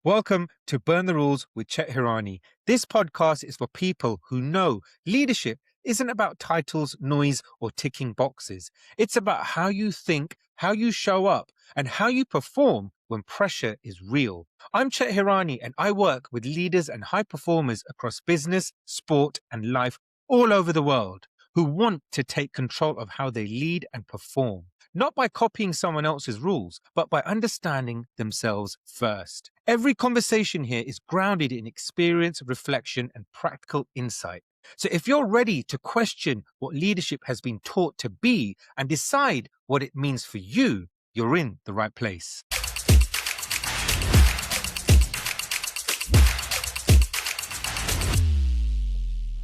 Welcome to Burn the Rules with Chet and Anish. This podcast is for people who know leadership isn't about titles, noise, or ticking boxes. It's about how you think, how you show up, and how you perform when pressure is real. I'm Chet and Anish, and I work with leaders and high performers across business, sport, and life all over the world who want to take control of how they lead and perform. Not by copying someone else's rules, but by understanding themselves first. Every conversation here is grounded in experience, reflection, and practical insight. So if you're ready to question what leadership has been taught to be and decide what it means for you, you're in the right place.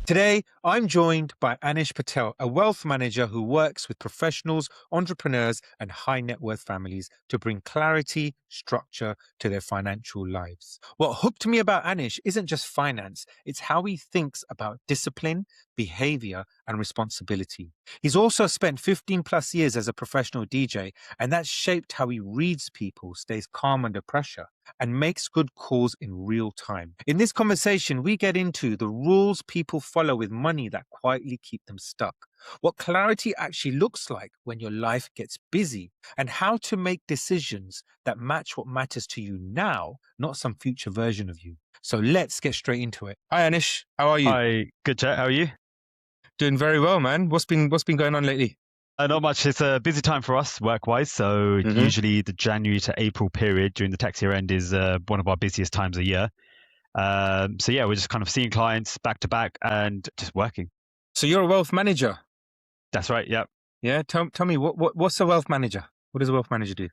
Today, I'm joined by Anish Patel, a wealth manager who works with professionals, entrepreneurs, and high net worth families to bring clarity, structure to their financial lives. What hooked me about Anish isn't just finance, it's how he thinks about discipline, behavior, and responsibility. He's also spent 15 plus years as a professional DJ, and that's shaped how he reads people, stays calm under pressure, and makes good calls in real time. In this conversation, we get into the rules people follow with money that quietly keep them stuck, what clarity actually looks like when your life gets busy, and how to make decisions that match what matters to you now, not some future version of you. So let's get straight into it. Hi, Anish. How are you? Hi, good chat. How are you? Doing very well, man. What's been going on lately? Not much. It's a busy time for us work-wise. So usually the January to April period during the tax year end is one of our busiest times a year. So yeah, we're just kind of seeing clients back to back and just working. So you're a wealth manager? That's right. Yeah. Yeah. Tell me what's a wealth manager? What does a wealth manager do?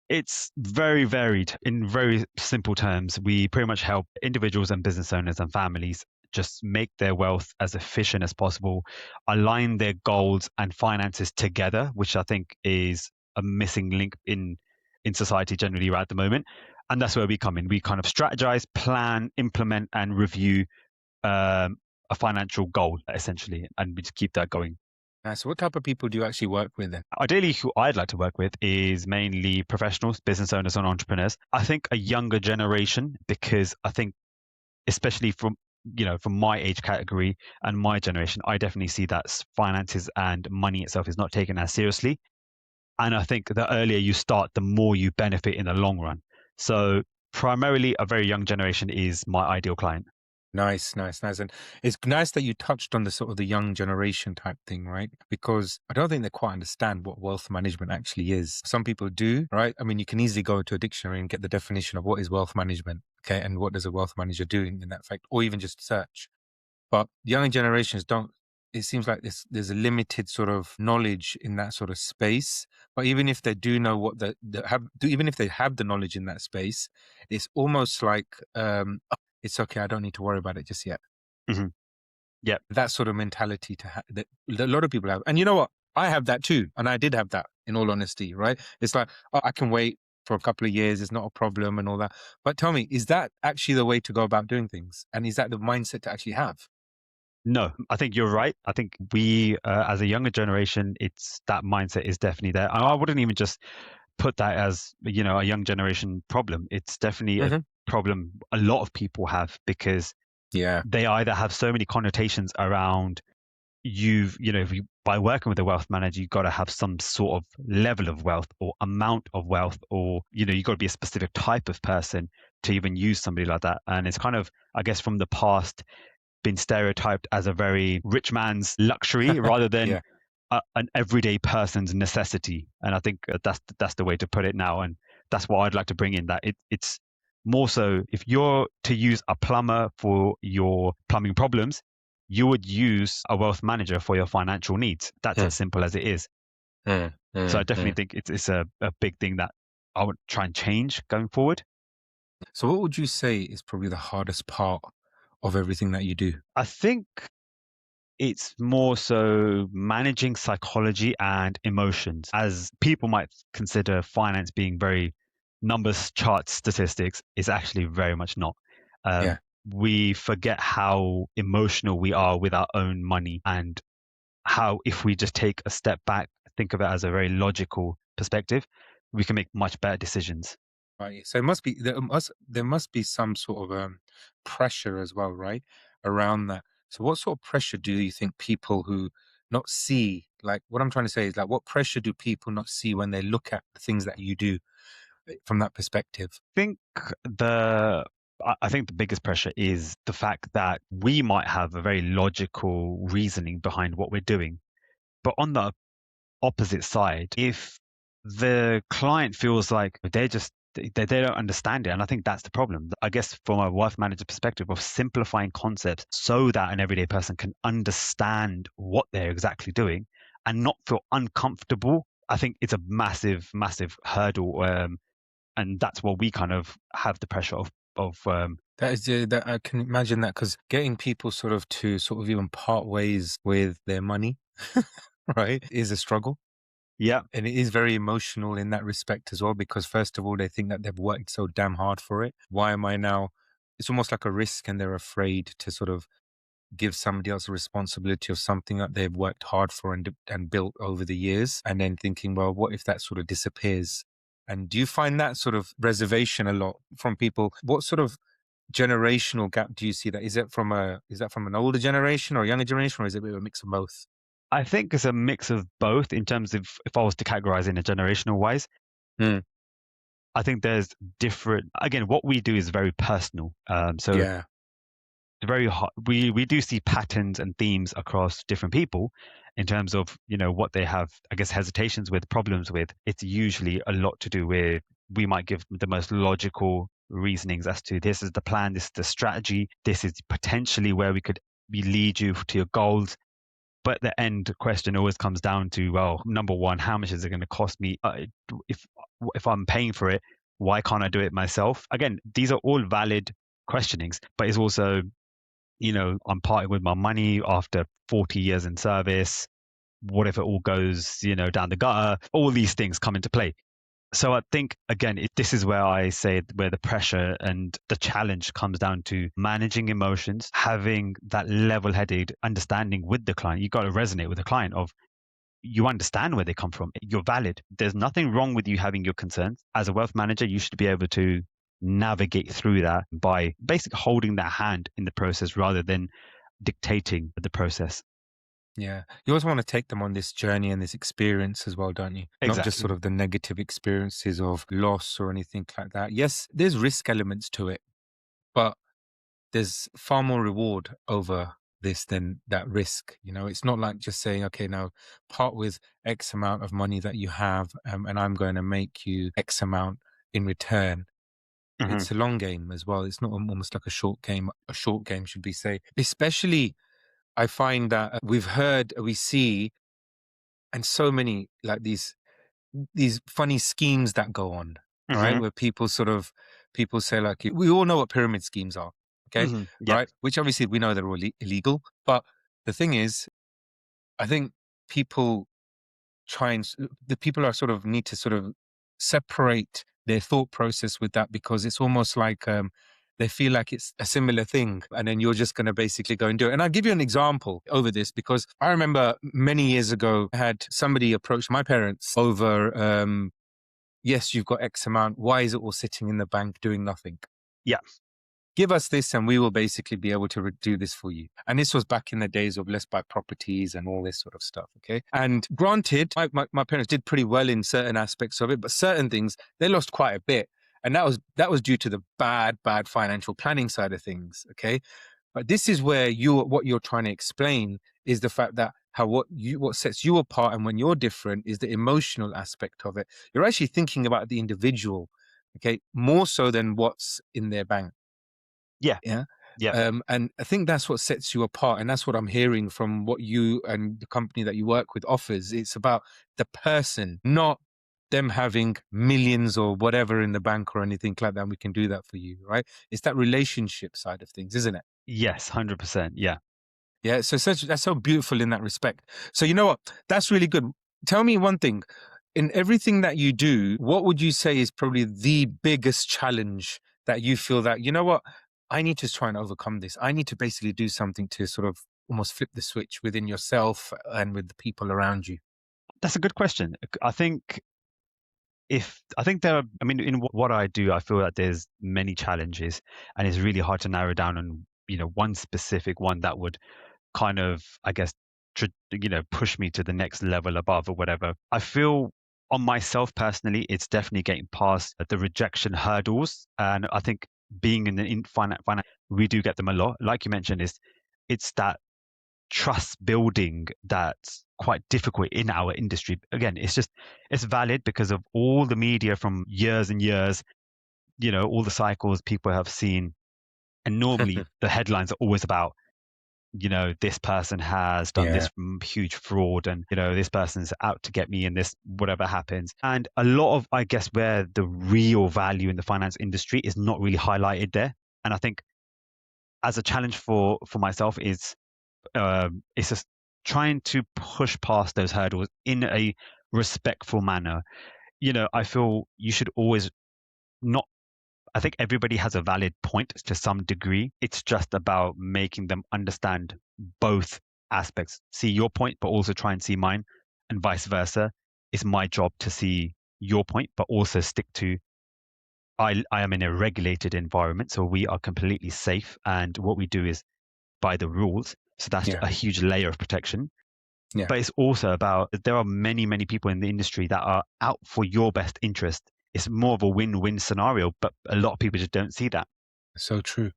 It's very varied. In very simple terms, we pretty much help individuals and business owners and families just make their wealth as efficient as possible, align their goals and finances together, which I think is a missing link in society generally right at the moment. And that's where we come in. We kind of strategize, plan, implement, and review a financial goal, essentially, and we just keep that going. So what type of people do you actually work with then? Ideally, who I'd like to work with is mainly professionals, business owners, and entrepreneurs. I think a younger generation, because I think, especially from my age category and my generation, I definitely see that finances and money itself is not taken as seriously. And I think the earlier you start, the more you benefit in the long run. So primarily a very young generation is my ideal client. Nice. And it's nice that you touched on the sort of the young generation type thing, right? Because I don't think they quite understand what wealth management actually is. Some people do, right? I mean, you can easily go to a dictionary and get the definition of what is wealth management, okay? And what does a wealth manager do in that fact, or even just search. But younger generations don't. It seems like there's a limited sort of knowledge in that sort of space. But even if they do know what even if they have the knowledge in that space, it's almost like it's okay. I don't need to worry about it just yet. Mm-hmm. Yeah, that sort of mentality that a lot of people have, and you know what? I have that too, and I did have that. In all honesty, right? It's like, oh, I can wait for a couple of years. It's not a problem, and all that. But tell me, is that actually the way to go about doing things? And is that the mindset to actually have? No, I think you're right. I think we, as a younger generation, it's that mindset is definitely there. And I wouldn't even just put that as, a young generation problem. It's definitely a problem a lot of people have, because they either have so many connotations around by working with a wealth manager, you've got to have some sort of level of wealth or amount of wealth, or, you've got to be a specific type of person to even use somebody like that. And it's kind of, I guess, from the past, been stereotyped as a very rich man's luxury rather than an everyday person's necessity. And I think that's the way to put it now. And that's what I'd like to bring in, that it's more so, if you're to use a plumber for your plumbing problems, you would use a wealth manager for your financial needs. That's as simple as it is. So I definitely think it's a big thing that I would try and change going forward. So what would you say is probably the hardest part of everything that you do? I think it's more so managing psychology and emotions, as people might consider finance being very numbers, charts, statistics. Is actually very much not. We forget how emotional we are with our own money, and how, if we just take a step back, think of it as a very logical perspective, we can make much better decisions. Right. So it must be there must be some sort of pressure as well, right? Around that. So what sort of pressure do you think people who not see, like what I'm trying to say is like what pressure do people not see when they look at the things that you do from that perspective? Think the I think the biggest pressure is the fact that we might have a very logical reasoning behind what we're doing. But on the opposite side, if the client feels like they don't understand it, and I think that's the problem. I guess from a wealth manager perspective of simplifying concepts so that an everyday person can understand what they're exactly doing and not feel uncomfortable. I think it's a massive, massive hurdle, and that's what we kind of have the pressure of. That is that I can imagine that because getting people sort of to sort of even part ways with their money, right, is a struggle. Yeah. And it is very emotional in that respect as well, because first of all, they think that they've worked so damn hard for it. Why am I now? It's almost like a risk, and they're afraid to sort of give somebody else a responsibility of something that they've worked hard for and built over the years, and then thinking, well, what if that sort of disappears? And do you find that sort of reservation a lot from people? What sort of generational gap do you see that? Is that from an older generation or a younger generation, or is it a bit of a mix of both? I think it's a mix of both in terms of if I was to categorize in a generational wise. Hmm. I think there's different. Again, what we do is very personal. So Yeah. very hot. We do see patterns and themes across different people in terms of what they have. I guess hesitations with, problems with. It's usually a lot to do with we might give the most logical reasonings as to this is the plan, this is the strategy, this is potentially where we lead you to your goals. But the end question always comes down to, well, number one, how much is it going to cost me? If if I'm paying for it, why can't I do it myself? Again, these are all valid questionings, but it's also, I'm parting with my money after 40 years in service. What if it all goes, down the gutter? All these things come into play. So I think again, this is where I say where the pressure and the challenge comes down to managing emotions, having that level-headed understanding with the client. You got to resonate with the client of you understand where they come from. You're valid. There's nothing wrong with you having your concerns. As a wealth manager, you should be able to navigate through that by basically holding their hand in the process rather than dictating the process. Yeah. You always want to take them on this journey and this experience as well, don't you? Not just sort Exactly. of the negative experiences of loss or anything like that. Yes, there's risk elements to it, but there's far more reward over this than that risk. It's not like just saying, okay, now part with X amount of money that you have, and I'm going to make you X amount in return. Hmm. It's a long game as well. It's not almost like a short game. A short game, should we say? Especially, I find that we see, and so many like these funny schemes that go on, right? Hmm. Where people say like we all know what pyramid schemes are, okay, Hmm. Yeah. right? Which obviously we know they're all illegal, but the thing is, I think people the people are sort of need to sort of separate their thought process with that, because it's almost like they feel like it's a similar thing, and then you're just going to basically go and do it. And I'll give you an example over this, because I remember many years ago I had somebody approach my parents over yes, you've got X amount, why is it all sitting in the bank doing nothing? Yeah. Give us this and we will basically be able to do this for you. And this was back in the days of let's buy properties and all this sort of stuff. Okay. And granted, my parents did pretty well in certain aspects of it, but certain things they lost quite a bit. And that was due to the bad financial planning side of things. Okay. But this is where what you're trying to explain is the fact that what sets you apart and when you're different is the emotional aspect of it. You're actually thinking about the individual, okay, more so than what's in their bank. Yeah. Yeah. Yeah. And I think that's what sets you apart. And that's what I'm hearing from what you and the company that you work with offers. It's about the person, not them having millions or whatever in the bank or anything like that. We can do that for you, right? It's that relationship side of things, isn't it? Yes. 100%. Yeah. Yeah. So that's so beautiful in that respect. So you know what? That's really good. Tell me one thing. In everything that you do, what would you say is probably the biggest challenge that you feel that, you know what, I need to try and overcome this. I need to basically do something to sort of almost flip the switch within yourself and with the people around you. That's a good question. I think if I think there are, I mean, in what I do, I feel that there's many challenges, and it's really hard to narrow down on, one specific one that would kind of, I guess, push me to the next level above or whatever. I feel on myself personally, it's definitely getting past the rejection hurdles, and I think being in the finance, we do get them a lot. Like you mentioned, it's that trust building that's quite difficult in our industry. Again, it's valid because of all the media from years and years, all the cycles people have seen. And normally the headlines are always about, this person has done Yeah. this huge fraud, and, this person's out to get me and this, whatever happens. And a lot of, I guess, where the real value in the finance industry is not really highlighted there. And I think as a challenge for myself is, it's just trying to push past those hurdles in a respectful manner. I feel you should always not. I think everybody has a valid point to some degree. It's just about making them understand both aspects. See your point, but also try and see mine, and vice versa. It's my job to see your point, but also stick to. I am in a regulated environment, so we are completely safe, and what we do is by the rules. So that's Yeah. a huge layer of protection. Yeah. But it's also about there are many, many people in the industry that are out for your best interest. It's more of a win-win scenario, but a lot of people just don't see that. So true.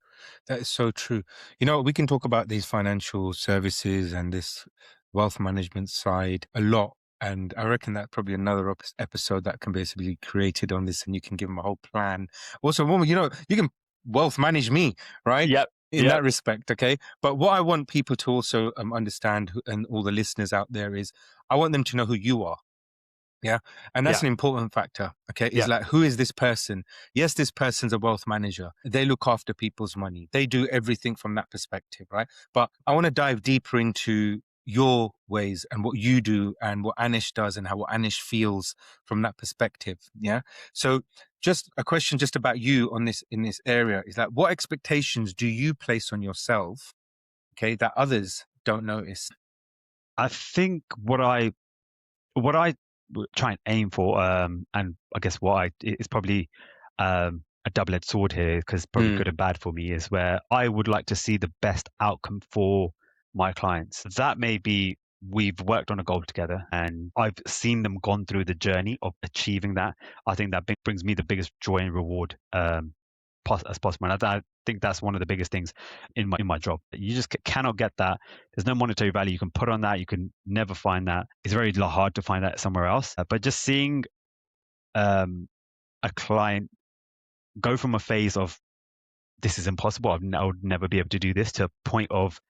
That is so true. You know, we can talk about these financial services and this wealth management side a lot. And I reckon that probably another episode that can basically be created on this, and you can give them a whole plan. Also, woman, you can wealth manage me, right? Yep. In Yep. that respect, okay. But what I want people to also understand, and all the listeners out there, is I want them to know who you are. Yeah. And that's Yeah. an important factor. Okay. Is Yeah. like, who is this person? Yes, this person's a wealth manager. They look after people's money. They do everything from that perspective. Right. But I want to dive deeper into your ways and what you do and what Anish does and how what Anish feels from that perspective. Yeah. So just a question just about you on this in this area is like, what expectations do you place on yourself? Okay. That others don't notice. I think what I try and aim for, and I guess it's probably a double-edged sword here, because probably Mm, good and bad for me, is where I would like to see the best outcome for my clients. That may be we've worked on a goal together and I've seen them gone through the journey of achieving that. I think that brings me the biggest joy and reward, as possible. And I think that's one of the biggest things in my job. You just cannot get that. There's no monetary value you can put on that. You can never find that. It's very hard to find that somewhere else. But just seeing um, a client go from a phase of this is impossible, I would never be able to do this, to a point of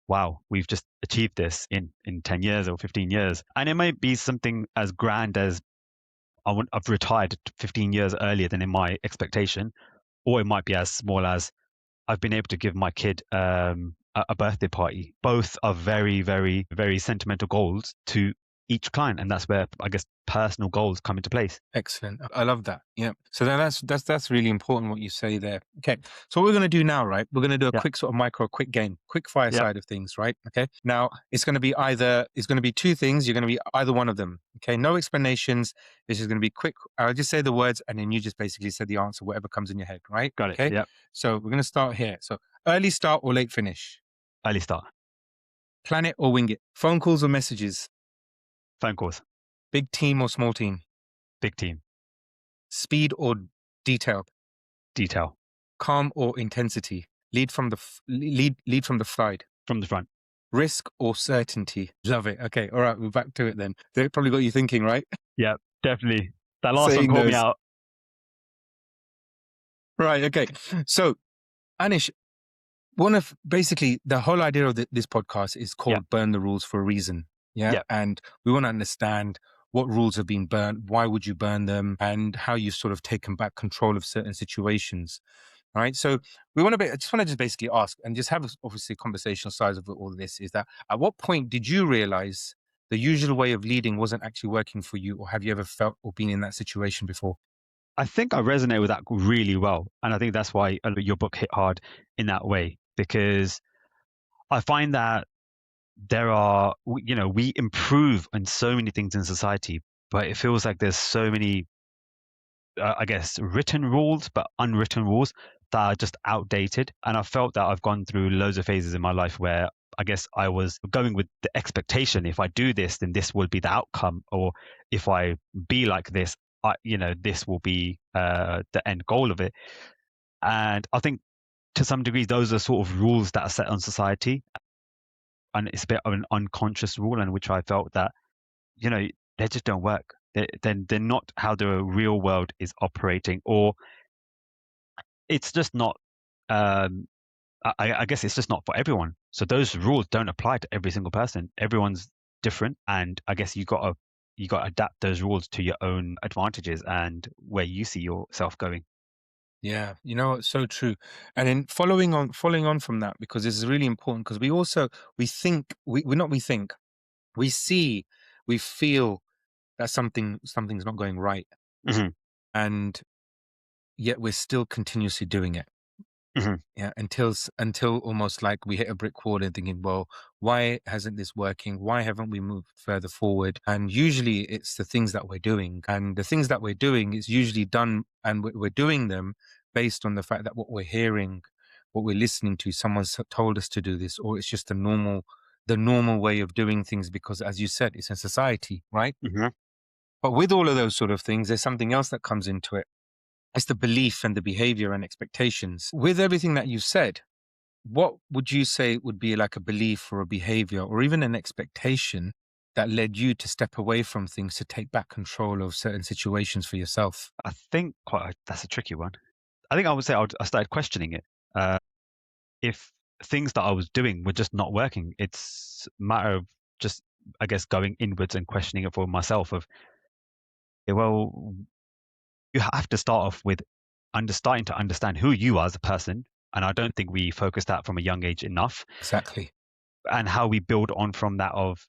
wow, we've just achieved this in 10 years or 15 years. And it might be something as grand as I've retired 15 years earlier than in my expectation, or it might be as small as I've been able to give my kid a birthday party. Both are very, very, very sentimental goals to each client, and that's where I guess personal goals come into place. excellent. I love that. Yeah. So then that's really important what you say there. Okay. So what we're going to do now, right? We're going to do a Yeah, quick sort of quick game, quick fire yeah, side of things, right? Okay. Now it's going to be two things. You're going to be either one of them. Okay. No explanations. This is going to be quick. I'll just say the words and then you just basically say the answer, whatever comes in your head, right? got it. Okay. Yeah, So we're going to start here. So early start or late finish, early start, plan it or wing it, phone calls or messages, phone calls, big team or small team, big team, speed or detail, detail calm or intensity, lead from the side, from the front. risk or certainty. Love it. Okay, all right, we're back to it then. They probably got you thinking, right? Yeah, definitely. That last one Saying caught me those. out. Right. Okay. So, Anish, one of basically the whole idea of this podcast is Yeah, called "Burn the Rules" for a reason. Yeah, yeah. and we want to understand what rules have been burnt, why would you burn them, and how you've sort of taken back control of certain situations. All right. So I just want to just basically ask and just have obviously conversational sides of all of this is that at what point did you realize the usual way of leading wasn't actually working for you, or have you ever felt or been in that situation before? I think I resonate with that really well, and I think that's why your book hit hard in that way, because I find that we improve on so many things in society, but it feels like there's so many I guess, written rules, but unwritten rules that are just outdated. And I felt that I've gone through loads of phases in my life where I guess I was going with the expectation: if I do this, then this will be the outcome, or if I be like this, this will be the end goal of it. And I think to some degree, those are sort of rules that are set on society, and it's a bit of an unconscious rule, in which I felt that you know they just don't work. They're not how the real world is operating, or it's just not. Um, I guess it's just not for everyone. So those rules don't apply to every single person. Everyone's different, and I guess you got to adapt those rules to your own advantages and where you see yourself going. Yeah, you know, it's so true. And then following on from that, because this is really important, because we think we not we think we see, we feel that something's not going right, Hmm. and yet we're still continuously doing it. Hmm. Yeah, until almost like we hit a brick wall and thinking, well, why hasn't this working? Why haven't we moved further forward? And usually it's the things that we're doing. And the things that we're doing is usually done, and we're doing them based on the fact that what we're hearing, what we're listening to, someone's told us to do this, or it's just the normal way of doing things because, as you said, it's in society, right? Hmm. But with all of those sort of things, there's something else that comes into it. It's the belief and the behavior and expectations. With everything that you've said, what would you say would be like a belief or a behavior or even an expectation that led you to step away from things to take back control of certain situations for yourself? I think that's a tricky one. I think I would say I started questioning it. If things that I was doing were just not working, it's a matter of just, I guess, going inwards and questioning it for myself. Of well, you have to start off with starting to understand who you are as a person. And I don't think we focus that from a young age enough, Exactly. and how we build on from that of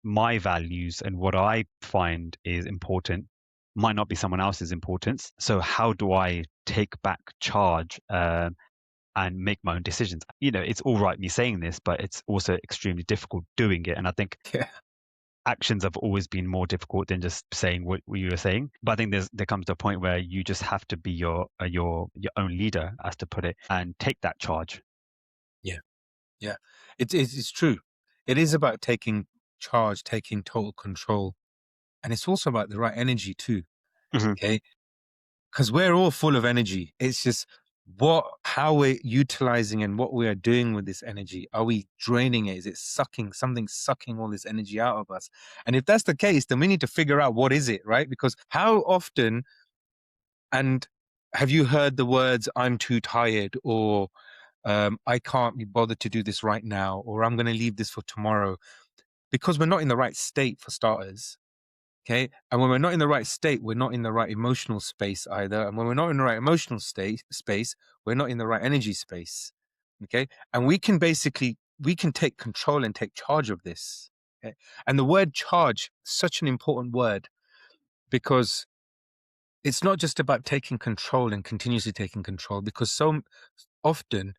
my values and what I find is important might not be someone else's importance. So how do I take back charge and make my own decisions? It's all right me saying this, but it's also extremely difficult doing it. And I think Yeah. actions have always been more difficult than just saying what you were saying. But I think there comes to a point where you just have to be your own leader, as to put it, and take that charge. Yeah. Yeah. It's true. It is about taking charge, taking total control. And it's also about the right energy too. Hmm. Okay. Because we're all full of energy. It's just how we're utilizing and what we are doing with this energy. Are we draining it? Is it something sucking all this energy out of us? And if that's the case, then we need to figure out what is it, right? Because how often, and have you heard the words, I'm too tired, or I can't be bothered to do this right now, or I'm going to leave this for tomorrow? Because we're not in the right state for starters. Okay. And when we're not in the right state, we're not in the right emotional space either. And when we're not in the right emotional space, we're not in the right energy space. Okay. And we can take control and take charge of this. Okay? And the word charge, such an important word, because it's not just about taking control and continuously taking control, because so often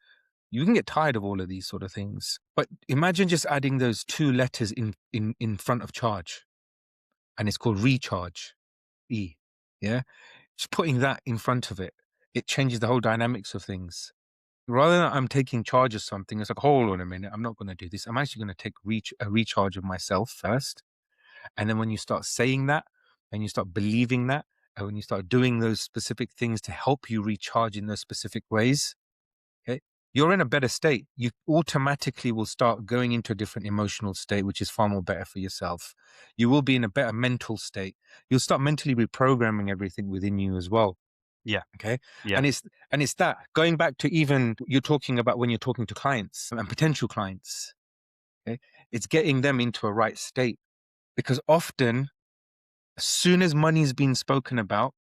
you can get tired of all of these sort of things. But imagine just adding those two letters in front of charge, and it's called recharge. E. Yeah. Just putting that in front of it, it changes the whole dynamics of things. Rather than I'm taking charge of something, it's like, hold on a minute, I'm not going to do this. I'm actually going to take a recharge of myself first. And then when you start saying that, and you start believing that, and when you start doing those specific things to help you recharge in those specific ways, okay, you're in a better state. You automatically will start going into a different emotional state, which is far more better for yourself. You will be in a better mental state. You'll start mentally reprogramming everything within you as well. Yeah. Okay. Yeah. And it's that going back to even you're talking about when you're talking to clients and potential clients. Okay. It's getting them into a right state, because often as soon as money's been spoken about,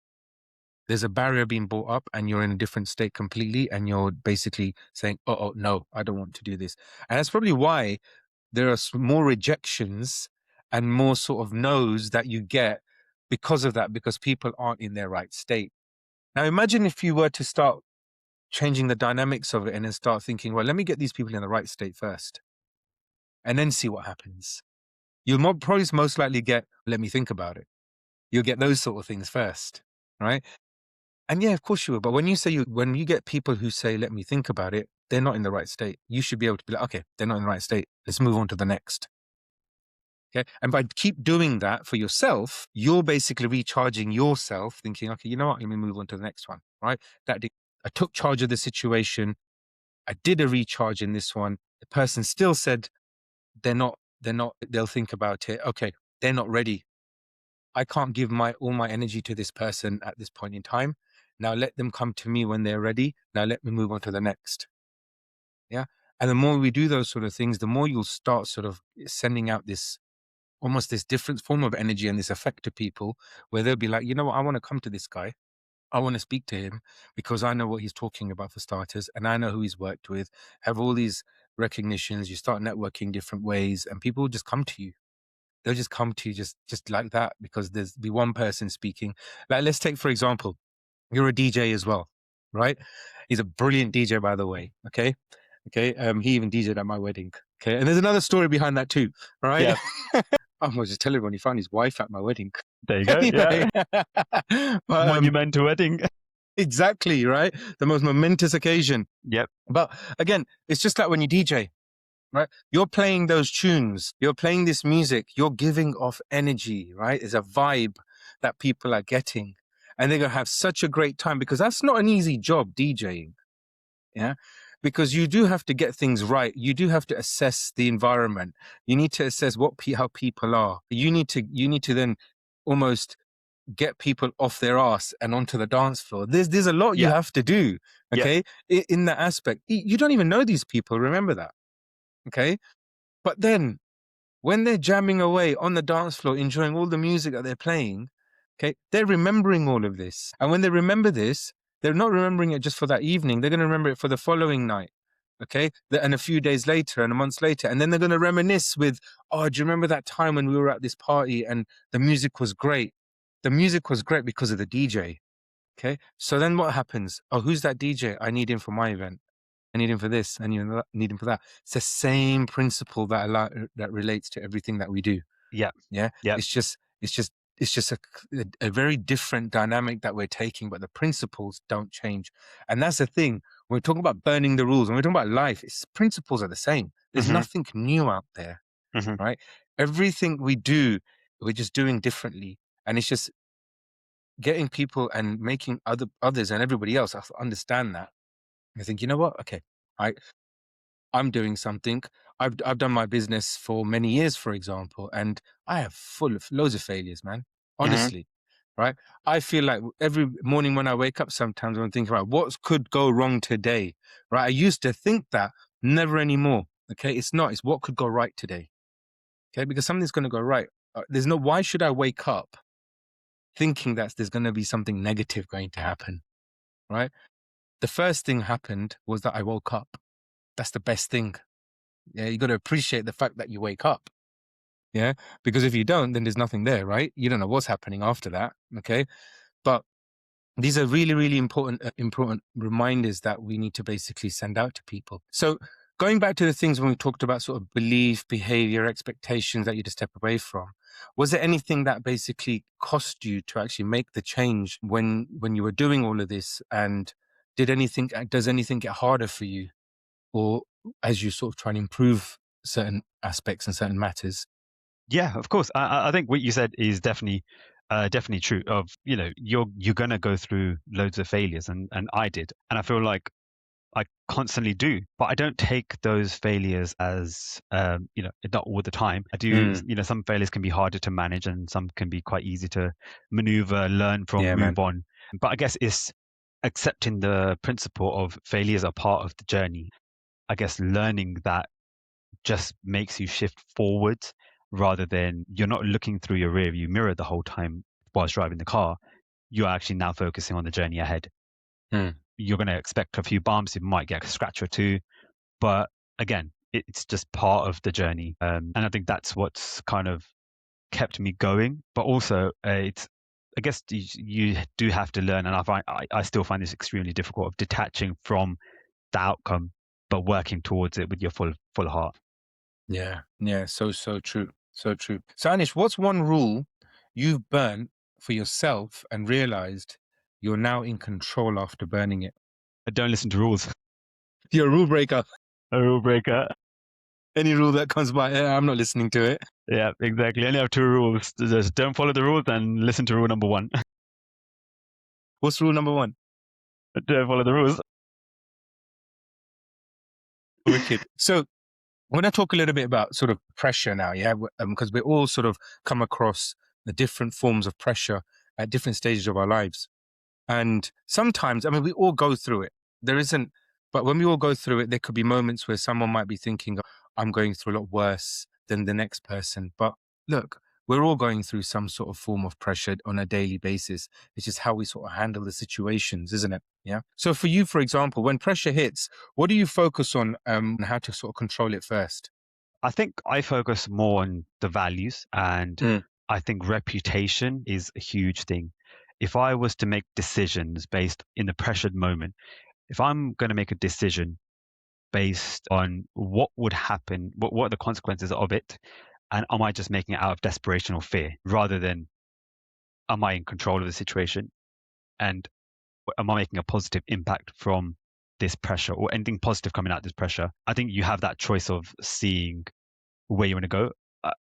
there's a barrier being brought up and you're in a different state completely. And you're basically saying, oh, no, I don't want to do this. And that's probably why there are more rejections and more sort of no's that you get because of that, because people aren't in their right state. Now, imagine if you were to start changing the dynamics of it and then start thinking, well, let me get these people in the right state first and then see what happens. You'll probably most likely get, let me think about it. You'll get those sort of things first, right? And yeah, of course you will. But when you get people who say, let me think about it, they're not in the right state. You should be able to be like, okay, they're not in the right state. Let's move on to the next. Okay. And by keep doing that for yourself, you're basically recharging yourself, thinking, okay, you know what? Let me move on to the next one. Right. I took charge of the situation. I did a recharge in this one. The person still said they'll think about it. Okay. They're not ready. I can't give all my energy to this person at this point in time. Now let them come to me when they're ready. Now let me move on to the next. Yeah. And the more we do those sort of things, the more you'll start sort of sending out this different form of energy and this effect to people where they'll be like, you know what, I want to come to this guy. I want to speak to him because I know what he's talking about for starters, and I know who he's worked with, have all these recognitions. You start networking different ways and people will just come to you. They'll just come to you just like that because there's be one person speaking. Like, let's take, for example, you're a DJ as well, right? He's a brilliant DJ, by the way. Okay. Okay. He even DJed at my wedding. Okay. And there's another story behind that too, right? Yeah, I was just telling everyone he found his wife at my wedding. there you go. Anyway, Yeah, but monumental wedding. exactly, right? The most momentous occasion. Yep. But again, it's just like when you DJ, right? You're playing those tunes, you're playing this music, you're giving off energy, right? It's a vibe that people are getting. And they're going to have such a great time because that's not an easy job, DJing. Yeah. Because you do have to get things right. You do have to assess the environment. You need to assess how people are. You need to then almost get people off their ass and onto the dance floor. There's a lot you Yeah. have to do. Yeah. Okay. In that aspect, you don't even know these people. Remember that. Okay. But then when they're jamming away on the dance floor, enjoying all the music that they're playing, okay, they're remembering all of this. And when they remember this, they're not remembering it just for that evening. They're going to remember it for the following night. Okay. And a few days later and a month later. And then they're going to reminisce with, oh, do you remember that time when we were at this party and the music was great? The music was great because of the DJ. Okay. So then what happens? Oh, who's that DJ? I need him for my event. I need him for this. I need him for that. It's the same principle that relates to everything that we do. Yeah. Yeah. Yeah. It's just a very different dynamic that we're taking, but the principles don't change. And that's the thing. When we're talking about burning the rules, when we're talking about life, principles are the same. There's Hmm. nothing new out there, Hmm. right? Everything we do, we're just doing differently. And it's just getting people and making others and everybody else understand that. I think, you know what? Okay, I I'm doing something. I've done my business for many years, for example, and I have full of loads of failures, man. Hmm. Honestly, right? I feel like every morning when I wake up, sometimes I'm thinking about what could go wrong today, right? I used to think that, never anymore. Okay, it's not. It's what could go right today. Okay, because something's going to go right. There's no. Why should I wake up thinking that there's going to be something negative going to happen? Right? The first thing happened was that I woke up. That's the best thing. Yeah, you got to appreciate the fact that you wake up. Yeah, because if you don't, then there's nothing there, right? You don't know what's happening after that. Okay, but these are really, really important reminders that we need to basically send out to people. So going back to the things when we talked about sort of belief, behavior, expectations that you to step away from, was there anything that basically cost you to actually make the change when you were doing all of this? And does anything get harder for you, or as you sort of try and improve certain aspects and certain matters? Yeah, of course. I think what you said is definitely true. Of you're gonna go through loads of failures, and I did, and I feel like I constantly do, but I don't take those failures as not all the time. I do, Mm, some failures can be harder to manage, and some can be quite easy to maneuver, learn from, yeah, man. move on. But I guess it's accepting the principle of failures are part of the journey. I guess learning that just makes you shift forwards rather than you're not looking through your rear view mirror the whole time whilst driving the car. You're actually now focusing on the journey ahead. Mm, You're going to expect a few bumps. You might get a scratch or two, but again, it's just part of the journey. And I think that's what's kind of kept me going. But also, I guess you do have to learn, and I still find this extremely difficult of detaching from the outcome, but working towards it with your full heart. yeah, yeah. So true. So true. So Anish, what's one rule you've burnt for yourself and realized you're now in control after burning it. I don't listen to rules. You're a rule breaker. A rule breaker. Any rule that comes by, I'm not listening to it. Yeah, exactly. I only have two rules. Just don't follow the rules and listen to rule number one. What's rule number one? Don't follow the rules. Wicked. So I want to talk a little bit about sort of pressure now, yeah, because we all sort of come across the different forms of pressure at different stages of our lives. And sometimes, I mean, we all go through it. There isn't, but when we all go through it, there could be moments where someone might be thinking, I'm going through a lot worse than the next person. But look, we're all going through some sort of form of pressure on a daily basis. It's just how we sort of handle the situations, isn't it? Yeah. So for you, for example, when pressure hits, what do you focus on and how to sort of control it first? I think I focus more on the values, and Mm. I think reputation is a huge thing. If I was to make decisions based in the pressured moment, if I'm going to make a decision based on what would happen, what are the consequences of it, and am I just making it out of desperation or fear rather than am I in control of the situation and am I making a positive impact from this pressure or anything positive coming out of this pressure? I think you have that choice of seeing where you want to go.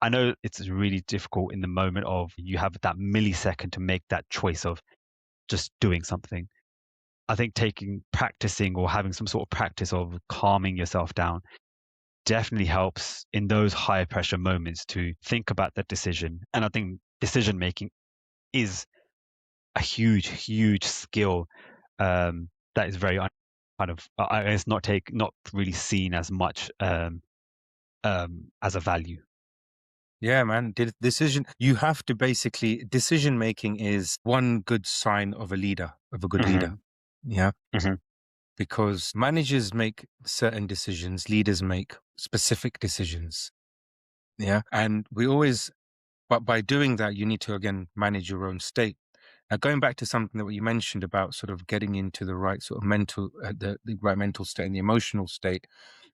I know it's really difficult in the moment of you have that millisecond to make that choice of just doing something. I think practicing or having some sort of practice of calming yourself down definitely helps in those high pressure moments to think about that decision. And I think decision making is a huge, huge skill that is very kind of it's not really seen as much as a value. Yeah, man. Decision. You have to basically, decision making is one good sign of a leader, of a good leader. Hmm. Yeah. Hmm. Because managers make certain decisions, leaders make specific decisions. Yeah. And but by doing that, you need to, again, manage your own state. Now, going back to something that you mentioned about sort of getting into the right sort of the right mental state and the emotional state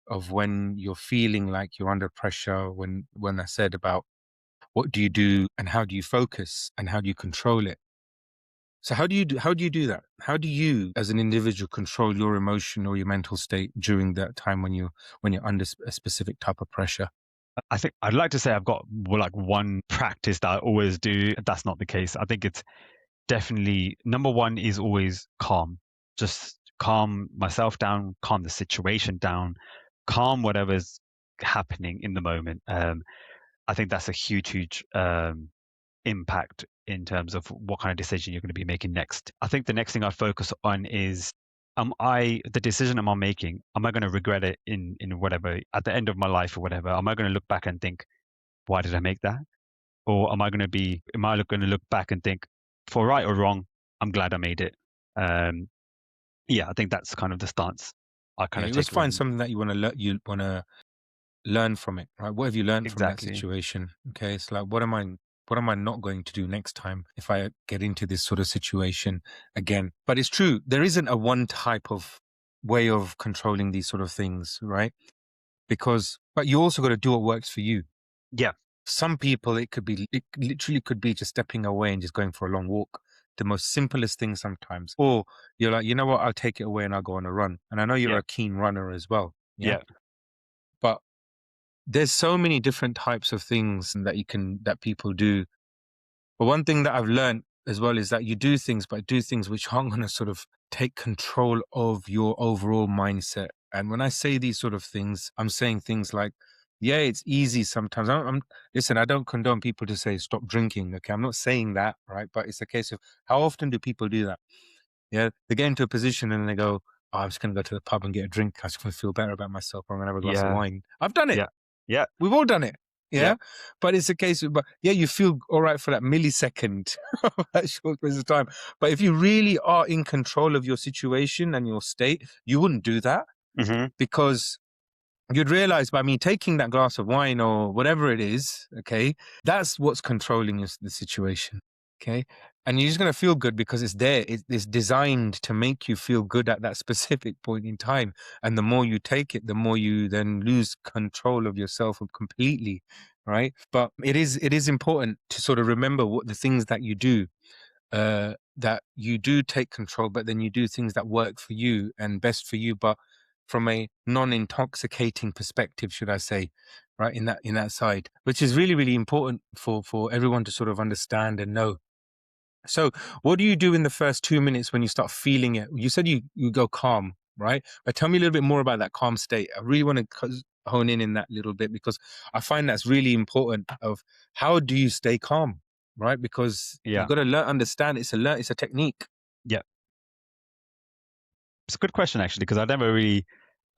of when you're feeling like you're under pressure, when I said about what do you do and how do you focus and how do you control it? So how do you do that? How do you as an individual control your emotion or your mental state during that time when you're under a specific type of pressure? I think I'd like to say I've got like one practice that I always do. That's not the case. I think it's definitely number one is always calm. Just calm myself down, calm the situation down, calm whatever's happening in the moment. I think that's a huge, huge impact in terms of what kind of decision you're going to be making next. I think the next thing I focus on is the decision am I making, am I going to regret it in whatever at the end of my life or whatever? Am I going to look back and think, why did I make that? Or am I going to look back and think, for right or wrong, I'm glad I made it. Um, yeah, I think that's kind of the stance I kind Yeah, of you always take find when something that you want to learn from it, right? What have you learned from that exactly. situation? Okay, it's like what am I not going to do next time if I get into this sort of situation again? But it's true, there isn't a one type of way of controlling these sort of things, right? But you also got to do what works for you. Yeah, Some people, it literally could be just stepping away and just going for a long walk. The most simplest thing sometimes. Or you're like, you know what, I'll take it away and I'll go on a run. And I know you're yeah, a keen runner as well. Yeah. yeah. But there's so many different types of things that people do. But one thing that I've learned as well is that you do things, but do things which aren't going to sort of take control of your overall mindset. And when I say these sort of things, I'm saying things like, yeah, it's easy sometimes. Listen, I don't condone people to say stop drinking. Okay, I'm not saying that, right? But it's a case of how often do people do that? Yeah, they get into a position and they go, "Oh, I'm just going to go to the pub and get a drink. I just want to feel better about myself. I'm going to have a glass of Yeah, wine." I've done it. yeah, yeah, We've all done it. yeah. Yeah. But it's a case of, but yeah, you feel all right for that millisecond, that short space of time. But if you really are in control of your situation and your state, you wouldn't do that Hmm. because you'd realize by me taking that glass of wine or whatever it is, okay, that's what's controlling the situation, okay? And you're just going to feel good because it's there. It's designed to make you feel good at that specific point in time. And the more you take it, the more you then lose control of yourself completely, right? But it is important to sort of remember what the things that you do that you do take control, but then you do things that work for you and best for you, but from a non-intoxicating perspective, should I say, right? In that side, which is really, really important for everyone to sort of understand and know. So, what do you do in the first 2 minutes when you start feeling it? You said you go calm, right? But tell me a little bit more about that calm state. I really want to hone in that little bit because I find that's really important. Of how do you stay calm, right? Because you Yeah. got to understand it's a technique. Yeah. It's a good question actually, because I never really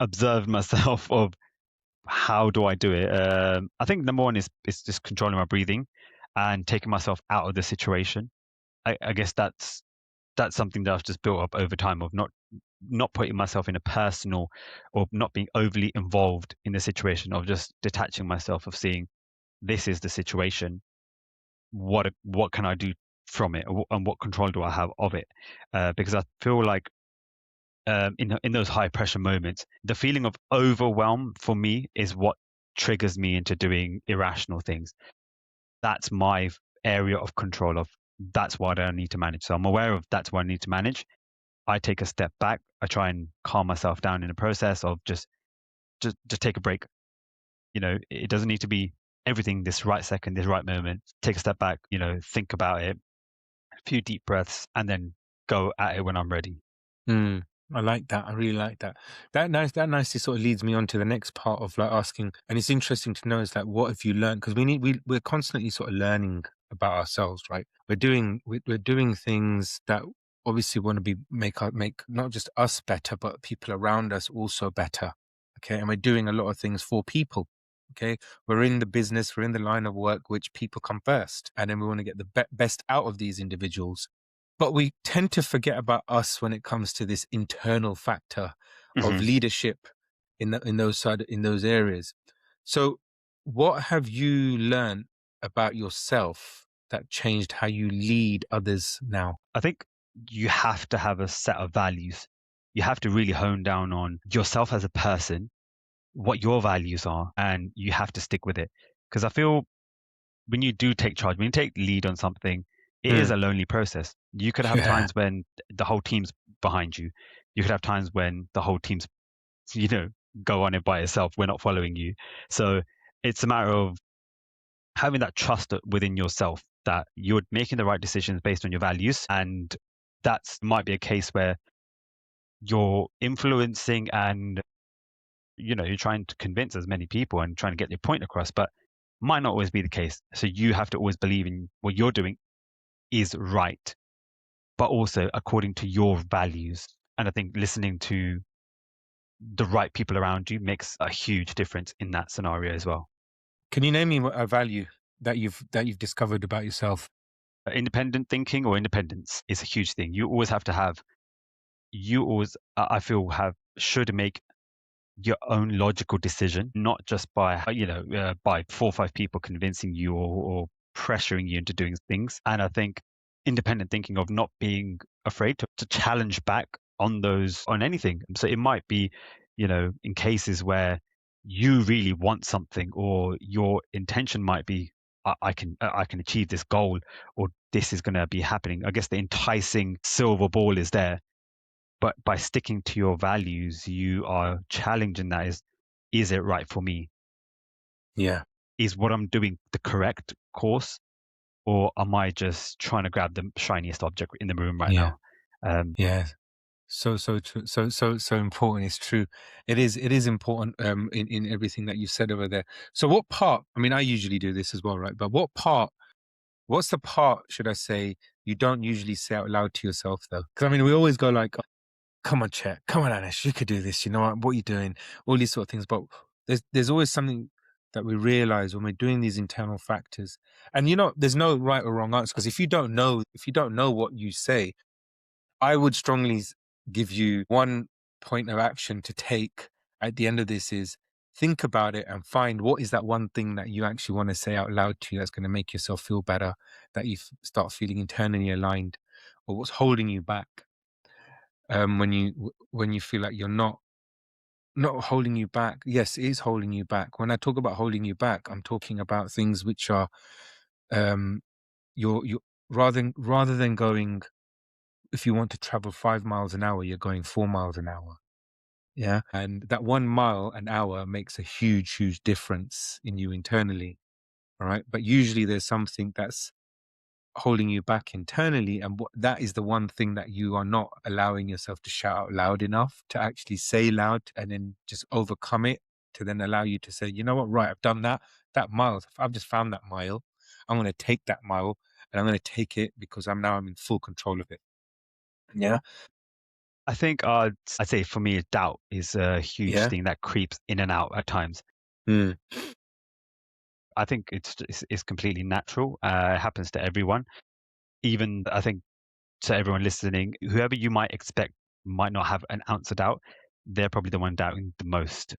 observed myself of how do I do it. I think number one is just controlling my breathing and taking myself out of the situation. I guess that's something that I've just built up over time of not putting myself in a personal or not being overly involved in the situation, of just detaching myself, of seeing this is the situation. What can I do from it, and what control do I have of it? Because I feel like in those high pressure moments, the feeling of overwhelm for me is what triggers me into doing irrational things. That's my area of control of that's what I need to manage. So I'm aware of that's what I need to manage. I take a step back. I try and calm myself down in the process of just take a break. It doesn't need to be everything this right second, this right moment. Take a step back, think about it, a few deep breaths, and then go at it when I'm ready. Mm, I like that. I really like that. That nicely sort of leads me on to the next part of like asking, and it's interesting to know is that what have you learned? Because we're constantly sort of learning about ourselves, right? We're doing things that obviously want to make not just us better, but people around us also better. Okay, and we're doing a lot of things for people. Okay, we're in the business, we're in the line of work which people come first, and then we want to get the best out of these individuals, but we tend to forget about us when it comes to this internal factor of Hmm. leadership in those areas. So, what have you learned about yourself that changed how you lead others now? I think you have to have a set of values. You have to really hone down on yourself as a person, what your values are, and you have to stick with it. Because I feel when you do take charge, when you take lead on something, it is Mm, a lonely process. You could have yeah. times when the whole team's behind you. You could have times when the whole team's, you know, go on it by itself. We're not following you. So it's a matter of having that trust within yourself that you're making the right decisions based on your values. And that's might be a case where you're influencing and you're trying to convince as many people and trying to get your point across, but might not always be the case. So you have to always believe in what you're doing is right, but also according to your values. And I think listening to the right people around you makes a huge difference in that scenario as well. Can you name me a value that you've discovered about yourself? Independent thinking or independence is a huge thing. You always have to have, you always, I feel, have should make your own logical decision, not just by by 4 or 5 people convincing you or pressuring you into doing things. And I think independent thinking of not being afraid to challenge back on anything. So it might be, in cases where you really want something or your intention might be I can achieve this goal or this is going to be happening. I guess the enticing silver ball is there, but by sticking to your values, you are challenging that is it right for me? Yeah, Is what I'm doing the correct course? Or am I just trying to grab the shiniest object in the room right yeah, now? Um, yeah. So true. So important. It's true. It is important in everything that you said over there. So what part, I mean, I usually do this as well, right? But what's the part, should I say, you don't usually say out loud to yourself though? Because I mean, we always go like, come on, Chet, come on, Anish, you could do this. You know what are you doing? All these sort of things. But there's always something that we realize when we're doing these internal factors. And there's no right or wrong answer because if you don't know what you say, I would strongly give you one point of action to take at the end of this is think about it and find what is that one thing that you actually want to say out loud to you that's going to make yourself feel better, that you start feeling internally aligned, or what's holding you back when you feel like you're not holding you back. Yes, it is holding you back. When I talk about holding you back, I'm talking about things which are um you're rather than going. if you want to travel 5 miles an hour, you're going 4 miles an hour. Yeah. And that 1 mile an hour makes a huge, huge difference in you internally. All right. But usually there's something that's holding you back internally. And that is the one thing that you are not allowing yourself to shout out loud enough to actually say loud and then just overcome it to then allow you to say, you know what, right, I've done that. That mile, I've just found that mile. I'm going to take that mile and I'm going to take it because I'm in full control of it. Yeah. I think I'd say for me, doubt is a huge Yeah. thing that creeps in and out at times. Mm. I think it's completely natural. It happens to everyone. Even I think to everyone listening, whoever you might expect might not have an ounce of doubt, they're probably the one doubting the most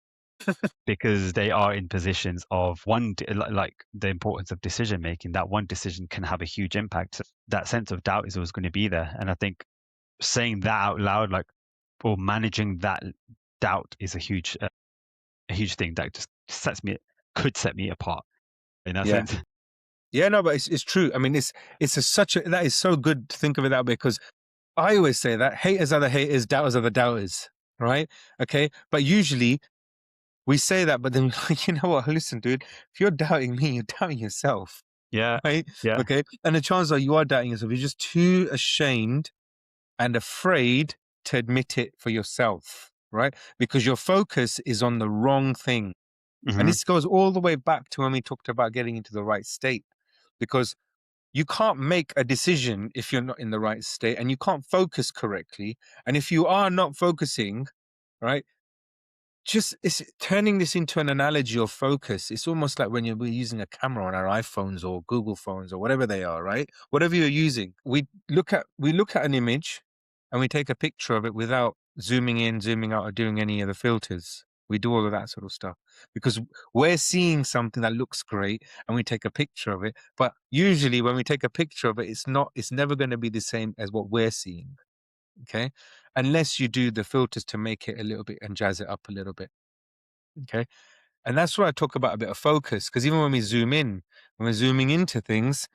because they are in positions of like the importance of decision making. That one decision can have a huge impact. That sense of doubt is always going to be there, and I think saying that out loud, like or managing that doubt, is a huge thing that just could set me apart in that Yeah. sense. Yeah, no, but it's true. I mean, that is so good to think of it that way because I always say that haters are the haters, doubters are the doubters, right? Okay. But usually we say that, but then we're like, you know what? Listen, dude, if you're doubting me, you're doubting yourself, Yeah, right? yeah. Okay. And the chances are you are doubting yourself. You're just too ashamed and afraid to admit it for yourself, right? Because your focus is on the wrong thing. And Hmm. this goes all the way back to when we talked about getting into the right state, because you can't make a decision if you're not in the right state and you can't focus correctly. And if you are not focusing, right, just it's turning this into an analogy of focus. It's almost like when we're using a camera on our iPhones or Google phones or whatever they are, right? Whatever you're using, we look at an image and we take a picture of it without zooming in, zooming out, or doing any of the filters. We do all of that sort of stuff because we're seeing something that looks great and we take a picture of it. But usually when we take a picture of it, it's never going to be the same as what we're seeing. Okay. Unless you do the filters to make it a little bit and jazz it up a little bit. Okay. And that's where I talk about a bit of focus. Because even when we zoom in, when we're zooming into things,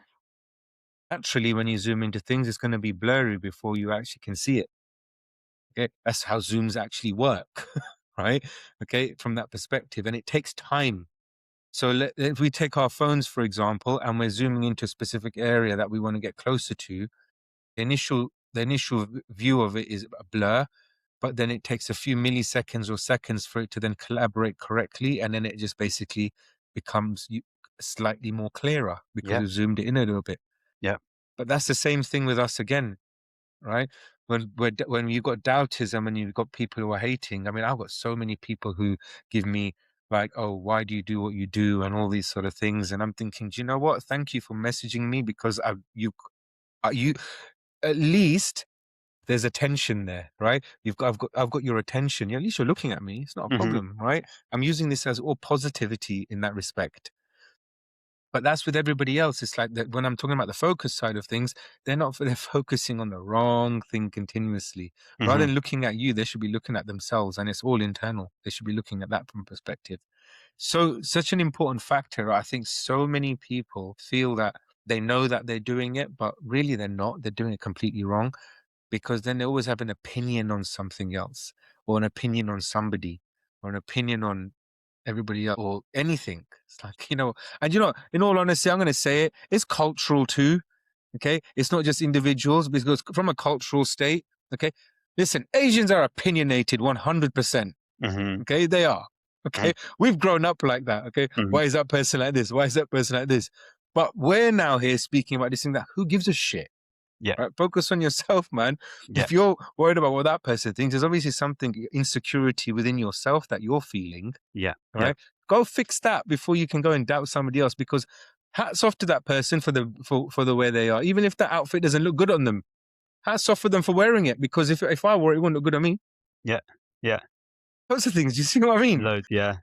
naturally, when you zoom into things, it's going to be blurry before you actually can see it. Okay. That's how zooms actually work. Right. Okay. From that perspective. And it takes time. So if we take our phones, for example, and we're zooming into a specific area that we want to get closer to, the initial view of it is a blur, but then it takes a few milliseconds or seconds for it to then collaborate correctly, and then it just basically becomes slightly more clearer because Yeah, we've zoomed it in a little bit. yeah. But that's the same thing with us again, right? When you've got doubters and when you've got people who are hating, I mean, I've got so many people who give me like, "Oh, why do you do what you do?" and all these sort of things, and I'm thinking, do you know what? Thank you for messaging me because you at least there's a tension there, right? I've got your attention. Yeah, at least you're looking at me. It's not a Hmm. problem, right? I'm using this as all positivity in that respect. But that's with everybody else. It's like that when I'm talking about the focus side of things, they're focusing on the wrong thing continuously. Rather Hmm. than looking at you, they should be looking at themselves, and it's all internal. They should be looking at that from perspective. So such an important factor. I think so many people feel that they know that they're doing it, but really they're not. They're doing it completely wrong because then they always have an opinion on something else or an opinion on somebody or an opinion on everybody else or anything. It's like, and in all honesty, I'm going to say it, it's cultural too. Okay. It's not just individuals because from a cultural state. Okay. Listen, Asians are opinionated 100%. Hmm. Okay. They are. Okay. We've grown up like that. Okay. Hmm. Why is that person like this? Why is that person like this? But we're now here speaking about this thing that who gives a shit? Yeah, Right? Focus on yourself, man. yeah, If you're worried about what that person thinks, there's obviously something insecurity within yourself that you're feeling. yeah, All yeah, right. Go fix that before you can go and doubt somebody else because hats off to that person for the way they are. Even if that outfit doesn't look good on them, hats off for them for wearing it because if I wore it, it wouldn't look good on me. yeah, yeah. Those are things. You see what I mean? Loads. Yeah,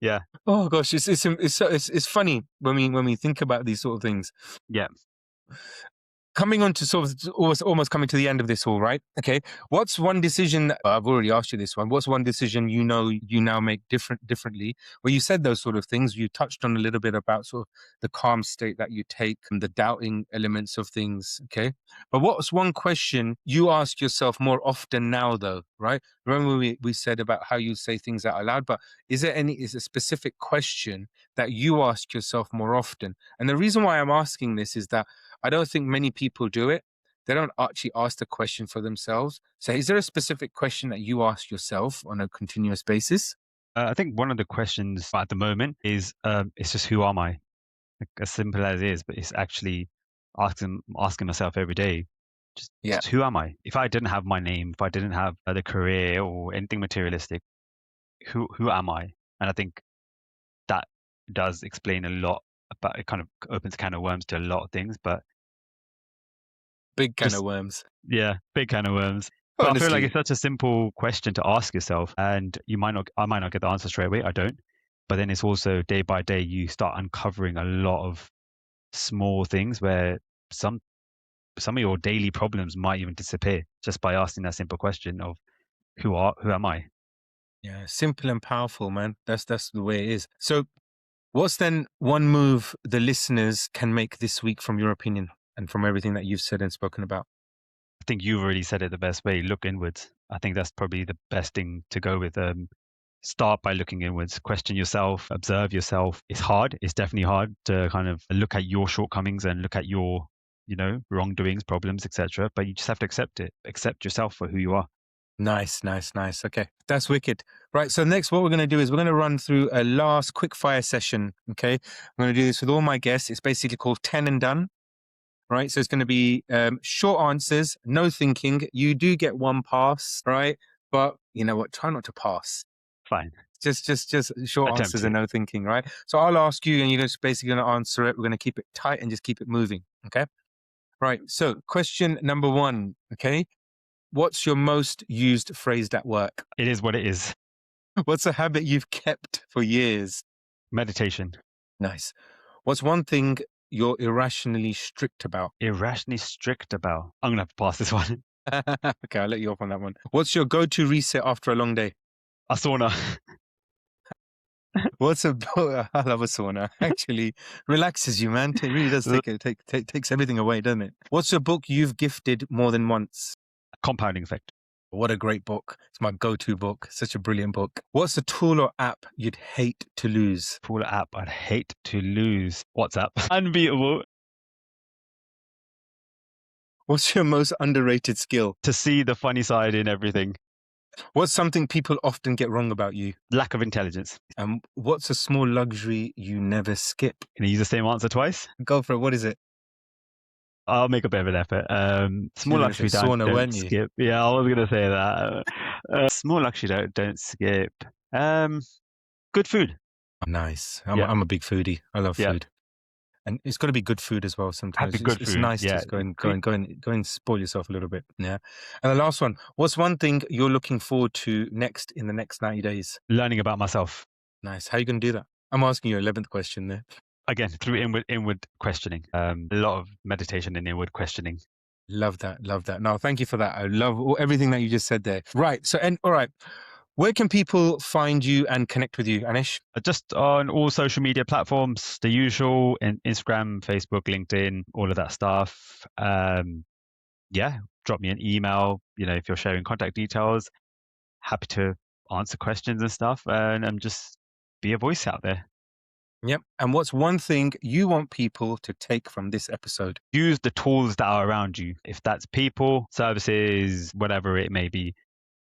yeah, Oh gosh, it's funny when we think about these sort of things yeah. coming on to sort of almost coming to the end of this all, right? Okay. What's one decision I've already asked you this one. What's one decision you now make differently? Well, you said those sort of things. You touched on a little bit about sort of the calm state that you take and the doubting elements of things. Okay. But what's one question you ask yourself more often now, though, right? Remember we said about how you say things out loud, but is a specific question that you ask yourself more often? And the reason why I'm asking this is that I don't think many people do it. They don't actually ask the question for themselves. So is there a specific question that you ask yourself on a continuous basis? I think one of the questions at the moment is, it's just who am I? Like, as simple as it is, but it's actually asking myself every day, Yeah, just who am I? If I didn't have my name, if I didn't have the career or anything materialistic, who am I? And I think that does explain a lot about it. Kind of opens a can of worms to a lot of things, but big can of just worms. yeah, big can of worms. But I feel like Honestly, it's such a simple question to ask yourself, and I might not get the answer straight away. I don't. But then it's also day by day, you start uncovering a lot of small things where some some of your daily problems might even disappear just by asking that simple question of who am I? yeah, simple and powerful, man. That's the way it is. So what's then one move the listeners can make this week from your opinion and from everything that you've said and spoken about? I think you've already said it the best way. Look inwards. I think that's probably the best thing to go with. Start by looking inwards, question yourself, observe yourself. It's hard. It's definitely hard to kind of look at your shortcomings and look at your, wrongdoings, problems, etc. But you just have to accept it. Accept yourself for who you are. Nice, nice, nice. Okay, that's wicked. Right. So next, what we're going to do is we're going to run through a last quick fire session. Okay, I'm going to do this with all my guests. It's basically called 10 and done. Right. So it's going to be short answers, no thinking. You do get one pass, right? But you know what? Try not to pass. Fine. Just short Attempt answers and it. no thinking, right? So I'll ask you, and you're just basically going to answer it. We're going to keep it tight and just keep it moving. Okay. Right. So question number one. Okay. What's your most used phrase at work? It is what it is. What's a habit you've kept for years? Meditation. Nice. What's one thing you're irrationally strict about? Irrationally strict about. I'm gonna have to pass this one. Okay, I'll let you off on that one. What's your go-to reset after a long day? A sauna. What's a I love a sauna. Actually, relaxes you, man. It really does takes everything away, doesn't it? What's a book you've gifted more than once? Compounding effect. What a great book. It's my go-to book. Such a brilliant book. What's a tool or app you'd hate to lose? Pool app I'd hate to lose. WhatsApp. Unbeatable. What's your most underrated skill? To see the funny side in everything. What's something people often get wrong about you? Lack of intelligence. And what's a small luxury you never skip? Can you use the same answer twice? Go for it. What is it? I'll make a bit of an effort. Small You're gonna say luxury sauna, don't weren't you? skip. Yeah, I was going to say that. Small luxury don't skip. Good food. Nice. Yeah. I'm a big foodie. I love Yeah. food. And it's got to be good food as well. Have Sometimes the good it's food. nice Yeah. to go and spoil yourself a little bit. Yeah. And the last one, what's one thing you're looking forward to next in the next 90 days? Learning about myself. Nice. How are you going to do that? I'm asking you 11th question there. Again, through inward questioning. A lot of meditation and inward questioning. Love that. Love that. No, thank you for that. I love everything that you just said there. Right. So, all right. Where can people find you and connect with you, Anish? Just on all social media platforms, the usual, Instagram, Facebook, LinkedIn, all of that stuff. Yeah, drop me an email, if you're sharing contact details. Happy to answer questions and stuff, and just be a voice out there. Yep. And what's one thing you want people to take from this episode? Use the tools that are around you. If that's people, services, whatever it may be,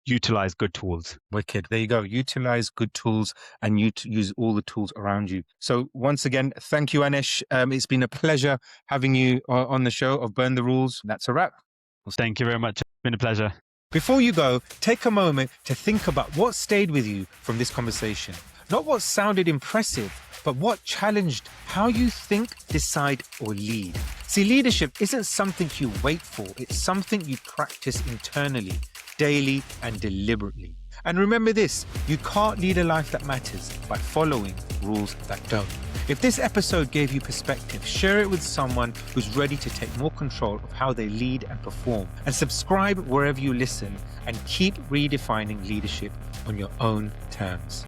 utilize good tools. Wicked. There you go. Utilize good tools and use all the tools around you. So once again, thank you, Anish. It's been a pleasure having you on the show of Burn the Rules. That's a wrap. Thank you very much. It's been a pleasure. Before you go, take a moment to think about what stayed with you from this conversation. Not what sounded impressive, but what challenged how you think, decide, or lead. See, leadership isn't something you wait for. It's something you practice internally, daily, and deliberately. And remember this, you can't lead a life that matters by following rules that don't. If this episode gave you perspective, share it with someone who's ready to take more control of how they lead and perform. And subscribe wherever you listen and keep redefining leadership on your own terms.